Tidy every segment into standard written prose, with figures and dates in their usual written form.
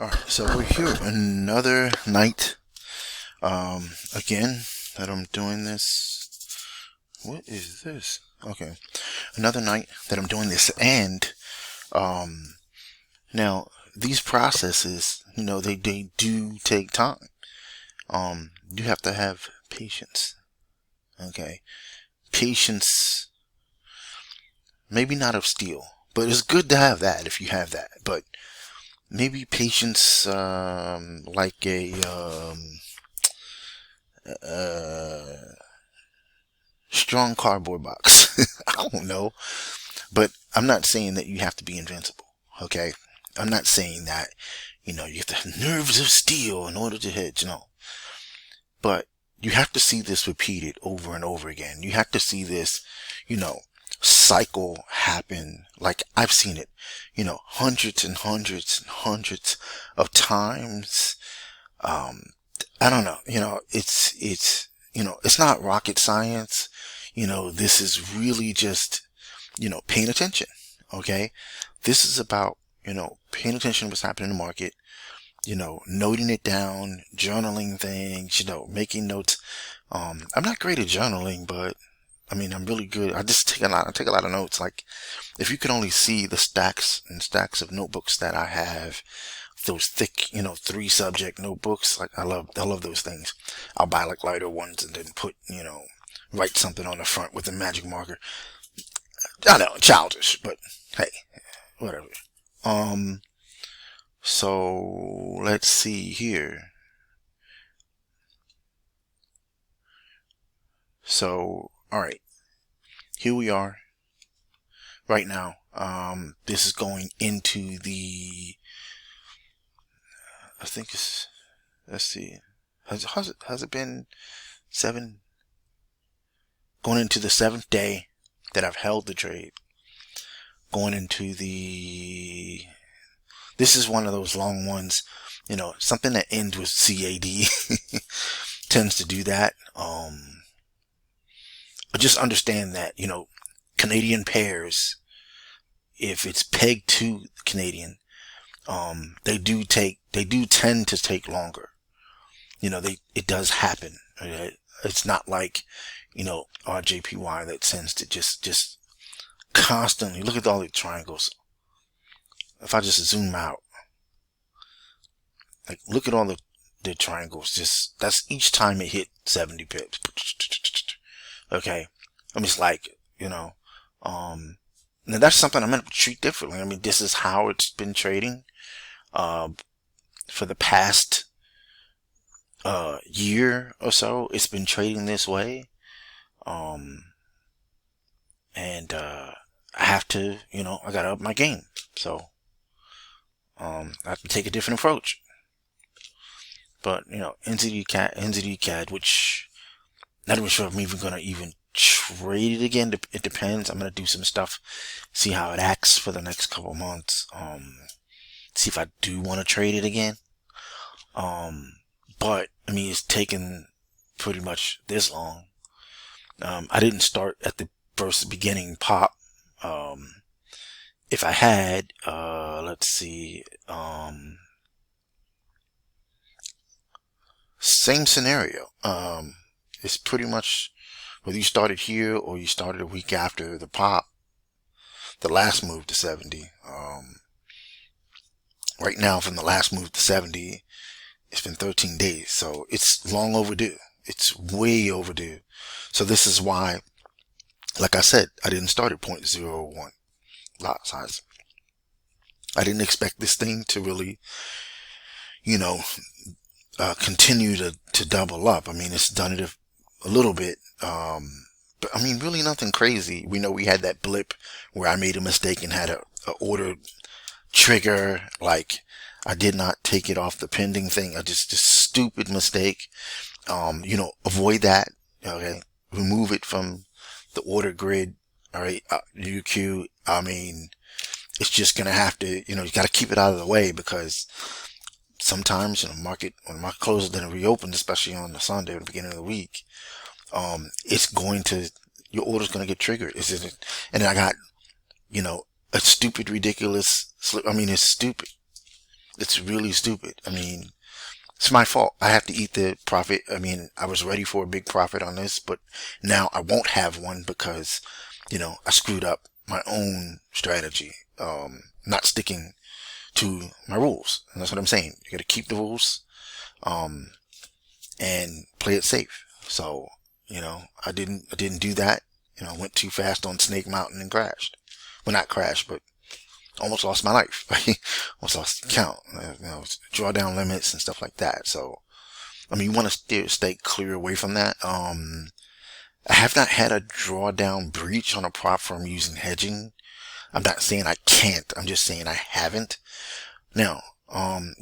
Alright, so we're here another night. Again that I'm doing this. What is this? Okay. Another night that I'm doing this, and now these processes, they do take time. You have to have patience. Okay. Patience, maybe not of steel, but it's good to have that if you have that. But maybe patience, like a strong cardboard box. I don't know, but I'm not saying that you have to be invincible. Okay, I'm not saying that you have to have nerves of steel in order to hedge. No, but you have to see this repeated over and over again. You have to see this, cycle happen. Like I've seen it, hundreds and hundreds and hundreds of times. I don't know, it's not rocket science. This is really just, paying attention. Okay. This is about, paying attention to what's happening in the market, noting it down, journaling things, making notes. I'm not great at journaling, but I mean, I'm really good. I take a lot of notes. Like if you could only see the stacks and stacks of notebooks that I have, those thick, 3 subject notebooks. Like I love those things. I'll buy like lighter ones and then put, write something on the front with a magic marker. I know, childish, but hey, whatever. So let's see here. So, all right, here we are right now. This is going into the, I think it's, let's see, has it been 7, going into the 7th day that I've held the trade, going into this is one of those long ones, something that ends with CAD tends to do that. But just understand that, Canadian pairs, if it's pegged to Canadian, they do tend to take longer. It does happen. Okay? It's not like, RJPY that tends to just constantly look at all the triangles. If I just zoom out, like look at all the triangles, that's each time it hit 70 pips. Okay. I mean, it's like, now that's something I'm going to treat differently. I mean, this is how it's been trading, for the past, year or so. It's been trading this way. And I have to, I gotta up my game. So, I have to take a different approach. But, NZDCAD, which not even sure if I'm even gonna trade it again. It depends. I'm gonna do some stuff, see how it acts for the next couple months. See if I do want to trade it again. But I mean, it's taken pretty much this long. I didn't start at the first beginning pop. If I had, let's see, same scenario. It's pretty much whether you started here or you started a week after the pop, the last move to 70. Right now, from the last move to 70, it's been 13 days, so it's long overdue. It's way overdue. So this is why, like I said, I didn't start at 0.01 lot size. I didn't expect this thing to really, continue to double up. I mean, it's done it a little bit, but I mean, really nothing crazy. We know we had that blip where I made a mistake and had a order trigger. Like I did not take it off the pending thing. I just stupid mistake. Avoid that. Okay, remove it from the order grid. All right, UQ. I mean, it's just gonna have to, you got to keep it out of the way, because sometimes, market, when the market closes, then it reopens, especially on the Sunday at the beginning of the week. It's going to, your order's going to get triggered. And then I got, a stupid, ridiculous slip. I mean, it's stupid. It's really stupid. I mean, it's my fault. I have to eat the profit. I mean, I was ready for a big profit on this, but now I won't have one because, I screwed up my own strategy. Not sticking to my rules. And that's what I'm saying. You gotta keep the rules, um, and play it safe. So, I didn't do that. Went too fast on Snake Mountain and crashed. Well, not crashed, but almost lost my life. Almost lost the count. Drawdown limits and stuff like that. So, I mean, you want to stay clear away from that. I have not had a drawdown breach on a prop firm using hedging. I'm not saying I can't. I'm just saying I haven't. Now,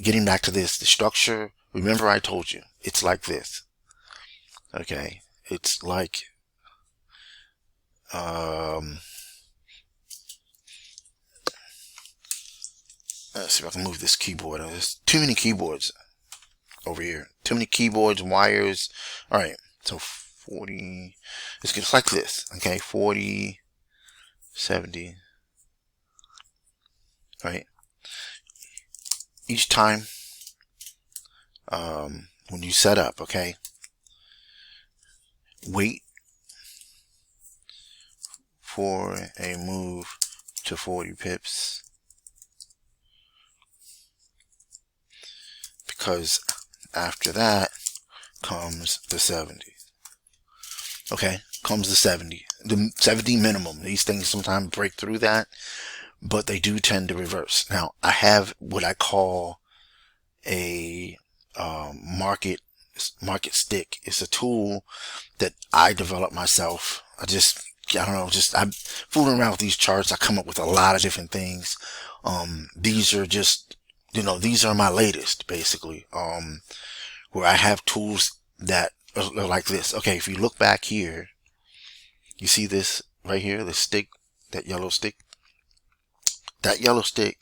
getting back to this, the structure, remember I told you, it's like this. Okay. It's like, let's see if I can move this keyboard. There's too many keyboards over here. Too many keyboards, wires. All right. So 40, it's like this. Okay. 40, 70. Right. Each time, when you set up, okay, wait for a move to 40 pips, because after that comes the 70. Okay, comes the 70. The 70 minimum. These things sometimes break through that, but they do tend to reverse. Now, I have what I call a market stick. It's a tool that I developed myself. I don't know, I'm fooling around with these charts. I come up with a lot of different things. These are just, these are my latest, basically, where I have tools that are like this. Okay, if you look back here, you see this right here, the stick, that yellow stick. That yellow stick,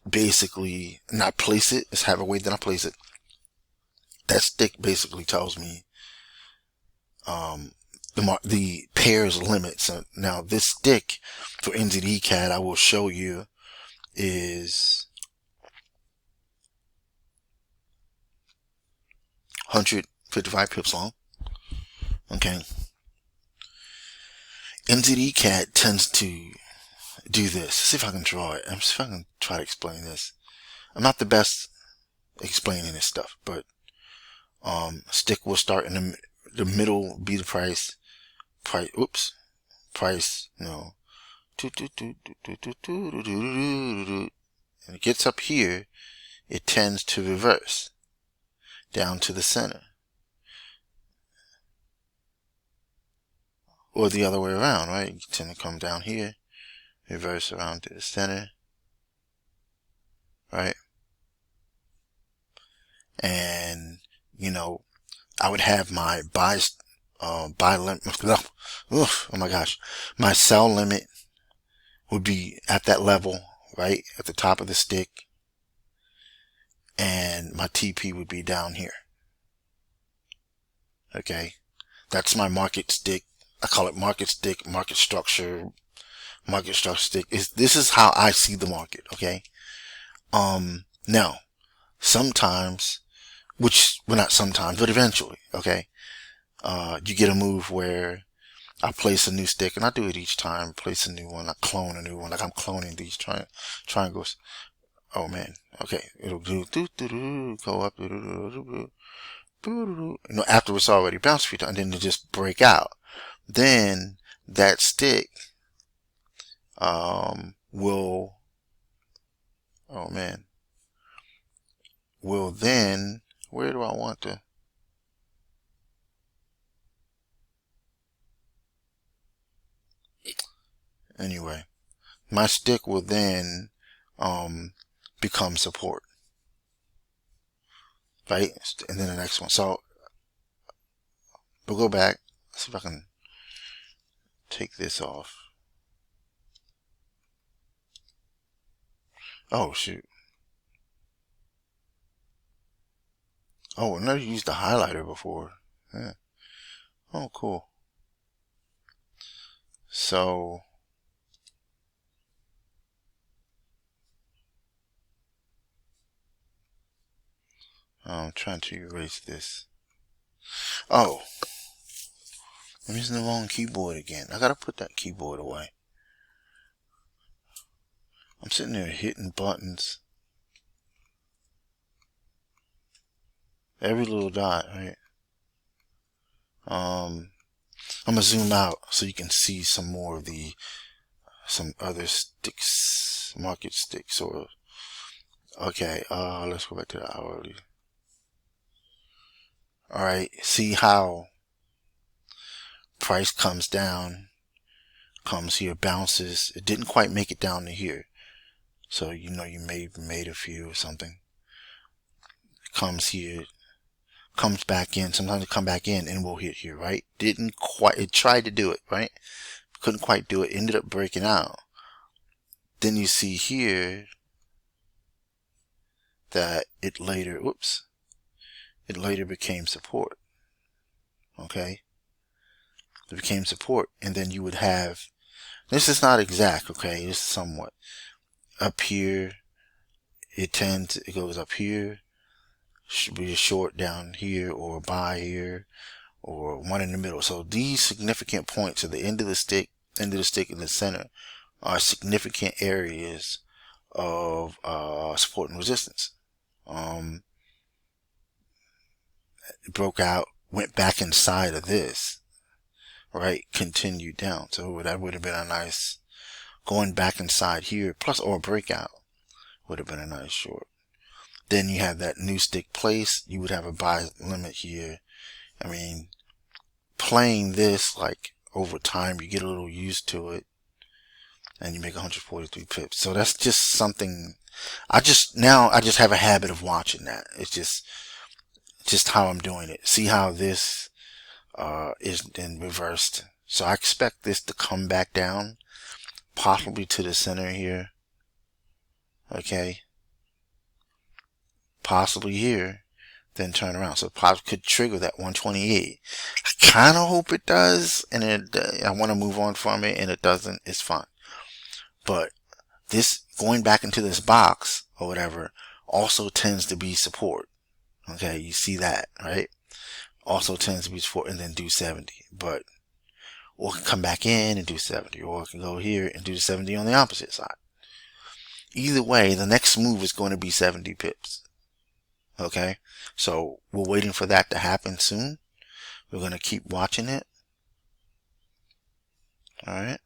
basically, and I place it, let's have a way that I place it. That stick basically tells me, the pairs limit. So now this stick for NZDCAD, I will show you, is 155 pips long. Okay. NZDCAD tends to do this. Let's see if I can draw it. Let's see if I can try to explain this. I'm not the best explaining this stuff, but stick will start in the middle, be the price, no, and it gets up here, it tends to reverse down to the center, or the other way around, right? You tend to come down here, reverse around to the center, right? And I would have my buy limit. Oh my gosh, my sell limit would be at that level, right at the top of the stick, and my TP would be down here. Okay, that's my market stick. I call it market stick, market structure stick. This is how I see the market. Okay. Now, sometimes, well, not sometimes, but eventually, okay, you get a move where I place a new stick, and I do it each time, place a new one, I clone a new one, like I'm cloning these triangles. Oh man, okay, it'll go up, after it's already bounced a few times, and then it'll just break out. Then that stick, will, oh man, will then, where do I want to? Anyway, my stick will then become support, right? And then the next one. So we'll go back. Let's see if I can take this off. Oh shoot. Oh, I've never used the highlighter before. Yeah. Oh, cool. So I'm trying to erase this. Oh, I'm using the wrong keyboard again. I gotta put that keyboard away. I'm sitting there hitting buttons. Every little dot, right? I'm gonna zoom out so you can see some more of some other sticks, market sticks, or okay. Let's go back to the hourly. All right, see how price comes down, comes here, bounces. It didn't quite make it down to here, so you know you may have made a few or something. Comes here, comes back in. Sometimes it come back in and we'll hit here, right? Didn't quite. It tried to do it, right? Couldn't quite do it. Ended up breaking out. Then you see here that it later, whoops, it later became support. Okay, it became support, and then you would have. This is not exact, okay? This is somewhat up here. It goes up here. Should be a short down here, or a buy here, or one in the middle. So these significant points at the end of the stick, in the center, are significant areas of support and resistance. It broke out, went back inside of this, right? Continued down. So that would have been a nice going back inside here, plus or a breakout would have been a nice short. Then you have that new stick place. You would have a buy limit here. I mean, playing this like over time, you get a little used to it, and you make 143 pips. So that's just something. I just have a habit of watching that. It's just how I'm doing it. See how this is then reversed. So I expect this to come back down, possibly to the center here. Okay. Possibly here, then turn around. So pop could trigger that 128. I kind of hope it does, and I want to move on from it, and it doesn't. It's fine. But this going back into this box or whatever also tends to be support. Okay, you see that, right? Also tends to be support, and then do 70. But or it can come back in and do 70, or it can go here and do 70 on the opposite side. Either way, the next move is going to be 70 pips. Okay, so we're waiting for that to happen soon. We're going to keep watching it. All right.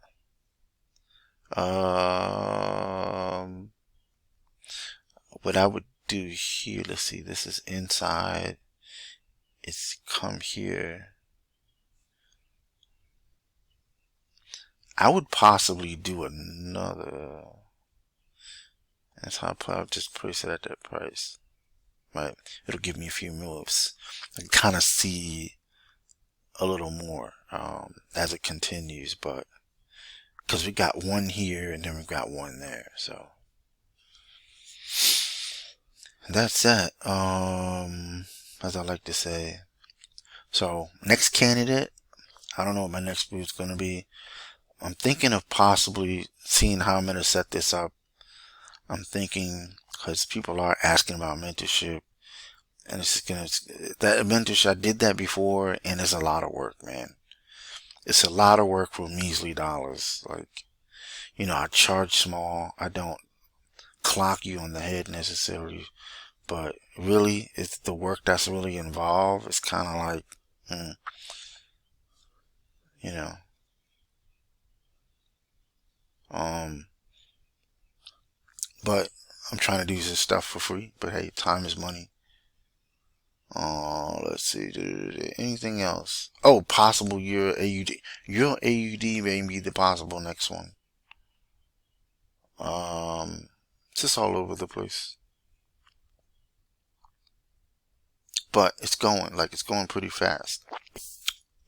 What I would do here, let's see, this is inside. It's come here. I would possibly do another. That's how I'll just place it at that price. Right, it'll give me a few moves. I can kind of see a little more as it continues, but because we got one here and then we got one there, so that's that. As I like to say. So next candidate, I don't know what my next move is going to be. I'm thinking of possibly seeing how I'm going to set this up. I'm thinking, because people are asking about mentorship, and it's just gonna, that mentorship, I did that before, and it's a lot of work, man. It's a lot of work for measly dollars. Like, you know, I charge small. I don't clock you on the head necessarily, but really, it's the work that's really involved. It's kind of like, you know, but I'm trying to do this stuff for free. But hey, time is money. Let's see. Anything else? Oh, possible Euro AUD. Euro AUD may be the possible next one. It's just all over the place. But it's going pretty fast.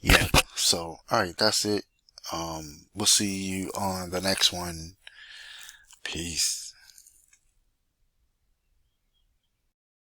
Yeah. So, alright, that's it. We'll see you on the next one. Peace.